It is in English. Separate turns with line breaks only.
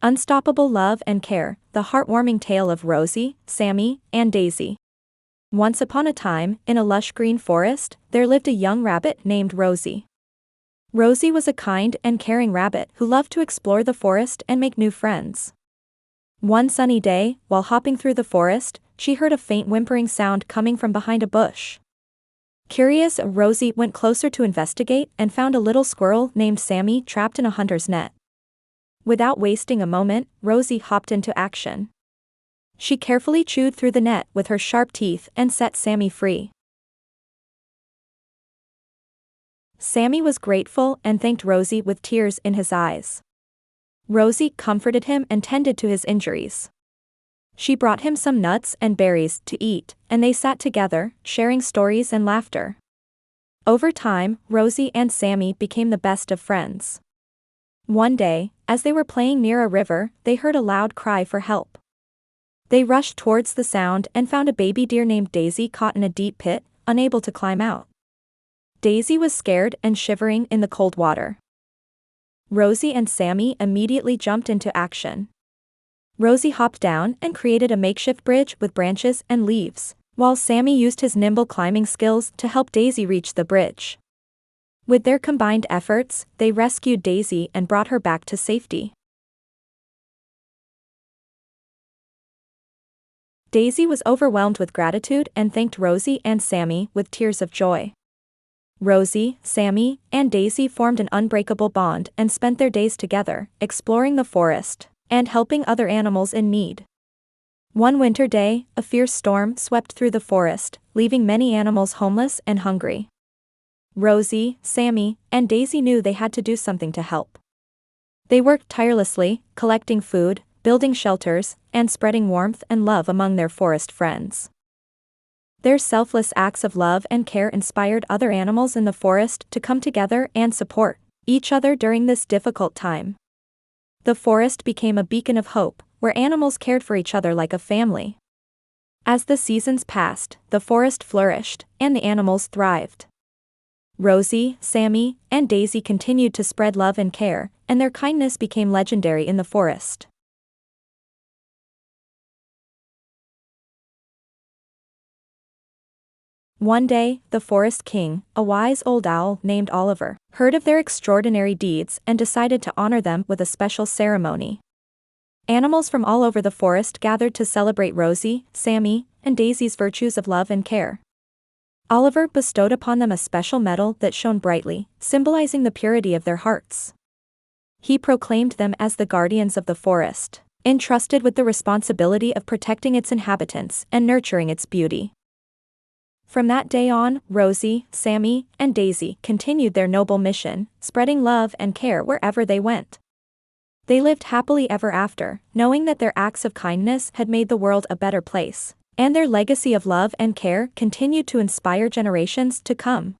Unstoppable love and care, the heartwarming tale of Rosie, Sammy, and Daisy. Once upon a time, in a lush green forest, there lived a young rabbit named Rosie. Rosie was a kind and caring rabbit who loved to explore the forest and make new friends. One sunny day, while hopping through the forest, she heard a faint whimpering sound coming from behind a bush. Curious, Rosie went closer to investigate and found a little squirrel named Sammy trapped in a hunter's net. Without wasting a moment, Rosie hopped into action. She carefully chewed through the net with her sharp teeth and set Sammy free. Sammy was grateful and thanked Rosie with tears in his eyes. Rosie comforted him and tended to his injuries. She brought him some nuts and berries to eat, and they sat together, sharing stories and laughter. Over time, Rosie and Sammy became the best of friends. One day, as they were playing near a river, they heard a loud cry for help. They rushed towards the sound and found a baby deer named Daisy caught in a deep pit, unable to climb out. Daisy was scared and shivering in the cold water. Rosie and Sammy immediately jumped into action. Rosie hopped down and created a makeshift bridge with branches and leaves, while Sammy used his nimble climbing skills to help Daisy reach the bridge. With their combined efforts, they rescued Daisy and brought her back to safety. Daisy was overwhelmed with gratitude and thanked Rosie and Sammy with tears of joy. Rosie, Sammy, and Daisy formed an unbreakable bond and spent their days together, exploring the forest and helping other animals in need. One winter day, a fierce storm swept through the forest, leaving many animals homeless and hungry. Rosie, Sammy, and Daisy knew they had to do something to help. They worked tirelessly, collecting food, building shelters, and spreading warmth and love among their forest friends. Their selfless acts of love and care inspired other animals in the forest to come together and support each other during this difficult time. The forest became a beacon of hope, where animals cared for each other like a family. As the seasons passed, the forest flourished, and the animals thrived. Rosie, Sammy, and Daisy continued to spread love and care, and their kindness became legendary in the forest. One day, the forest king, a wise old owl named Oliver, heard of their extraordinary deeds and decided to honor them with a special ceremony. Animals from all over the forest gathered to celebrate Rosie, Sammy, and Daisy's virtues of love and care. Oliver bestowed upon them a special medal that shone brightly, symbolizing the purity of their hearts. He proclaimed them as the guardians of the forest, entrusted with the responsibility of protecting its inhabitants and nurturing its beauty. From that day on, Rosie, Sammy, and Daisy continued their noble mission, spreading love and care wherever they went. They lived happily ever after, knowing that their acts of kindness had made the world a better place, and their legacy of love and care continued to inspire generations to come.